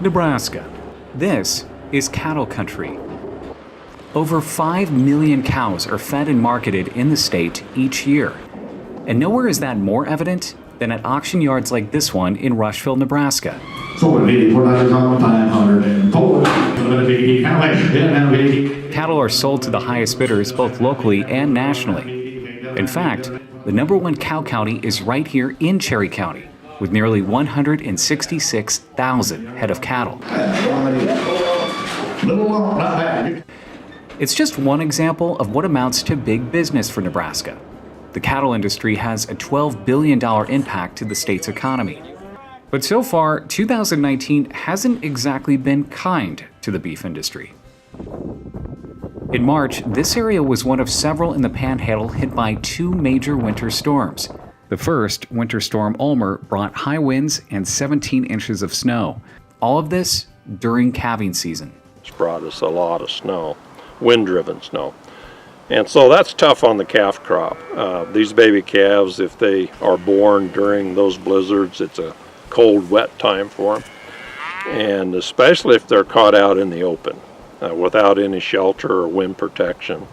Nebraska. This is cattle country. Over 5 million cows are fed and marketed in the state each year. And nowhere is that more evident than at auction yards like this one in Rushville, Nebraska. Cattle are sold to the highest bidders both locally and nationally. In fact, the #1 cow county is right here in Cherry County, with nearly 166,000 head of cattle. It's just one example of what amounts to big business for Nebraska. The cattle industry has a $12 billion impact to the state's economy. But so far, 2019 hasn't exactly been kind to the beef industry. In March, this area was one of several in the Panhandle hit by 2 major winter storms. The first, Winter Storm Ulmer, brought high winds and 17 inches of snow. All of this during calving season. It's brought us a lot of snow, wind-driven snow. And so that's tough on the calf crop. These baby calves, if they are born during those blizzards, it's a cold, wet time for them. And especially if they're caught out in the open, without any shelter or wind protection.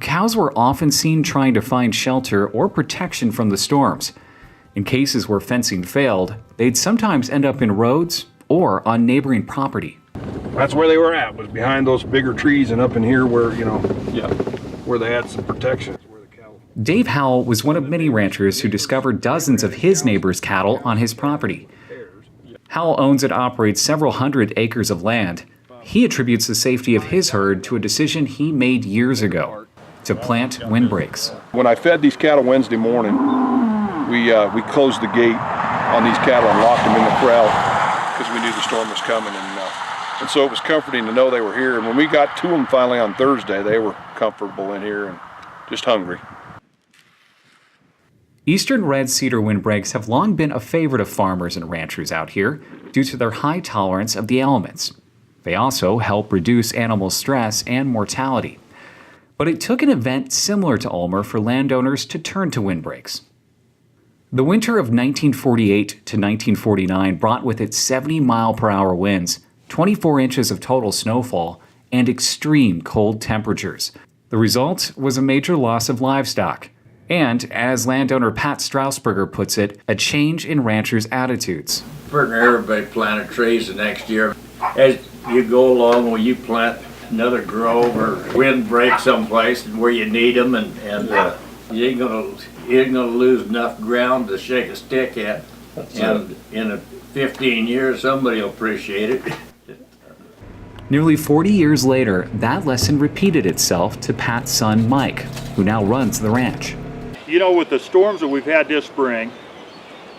Cows were often seen trying to find shelter or protection from the storms. In cases where fencing failed, they'd sometimes end up in roads or on neighboring property. That's where they were at, was behind those bigger trees and up in here where, where they had some protection. Dave Howell was one of many ranchers who discovered dozens of his neighbors' cattle on his property. Howell owns and operates several hundred acres of land. He attributes the safety of his herd to a decision he made years ago, to plant windbreaks. When I fed these cattle Wednesday morning, we closed the gate on these cattle and locked them in the corral because we knew the storm was coming. And so it was comforting to know they were here. And when we got to them finally on Thursday, they were comfortable in here and just hungry. Eastern red cedar windbreaks have long been a favorite of farmers and ranchers out here due to their high tolerance of the elements. They also help reduce animal stress and mortality. But it took an event similar to Ulmer for landowners to turn to windbreaks. The winter of 1948 to 1949 brought with it 70-mile-per-hour winds, 24 inches of total snowfall, and extreme cold temperatures. The result was a major loss of livestock. And, as landowner Pat Strausberger puts it, a change in ranchers' attitudes. Everybody planted trees the next year. As you go along, will you plant another grove or windbreak someplace where you need them, and you ain't gonna lose enough ground to shake a stick at. And in 15 years, somebody will appreciate it. Nearly 40 years later, that lesson repeated itself to Pat's son Mike, who now runs the ranch. With the storms that we've had this spring,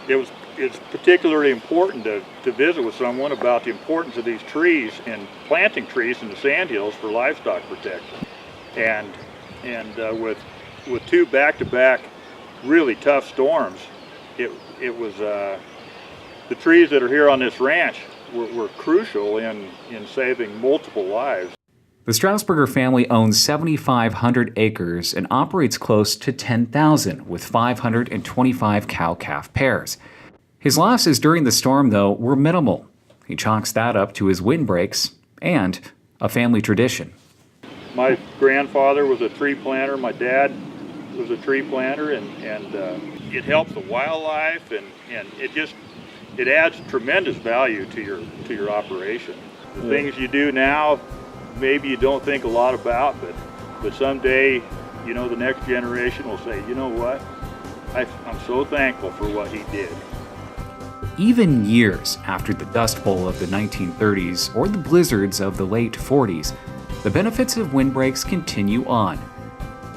it's particularly important to visit with someone about the importance of these trees and planting trees in the sandhills for livestock protection. And with 2 back-to-back really tough storms, it was the trees that are here on this ranch were crucial in saving multiple lives. The Strausberger family owns 7,500 acres and operates close to 10,000 with 525 cow-calf pairs. His losses during the storm, though, were minimal. He chalks that up to his windbreaks and a family tradition. My grandfather was a tree planter. My dad was a tree planter, and it helps the wildlife, and it adds tremendous value to your operation. The things you do now, maybe you don't think a lot about, but someday, the next generation will say, you know what, I'm so thankful for what he did. Even years after the Dust Bowl of the 1930s or the blizzards of the late 40s, the benefits of windbreaks continue on.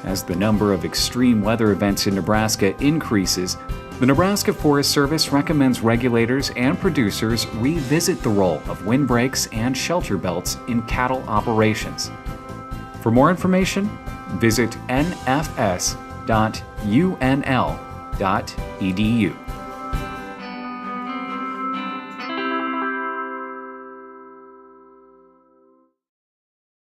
As the number of extreme weather events in Nebraska increases, the Nebraska Forest Service recommends regulators and producers revisit the role of windbreaks and shelter belts in cattle operations. For more information, visit nfs.unl.edu.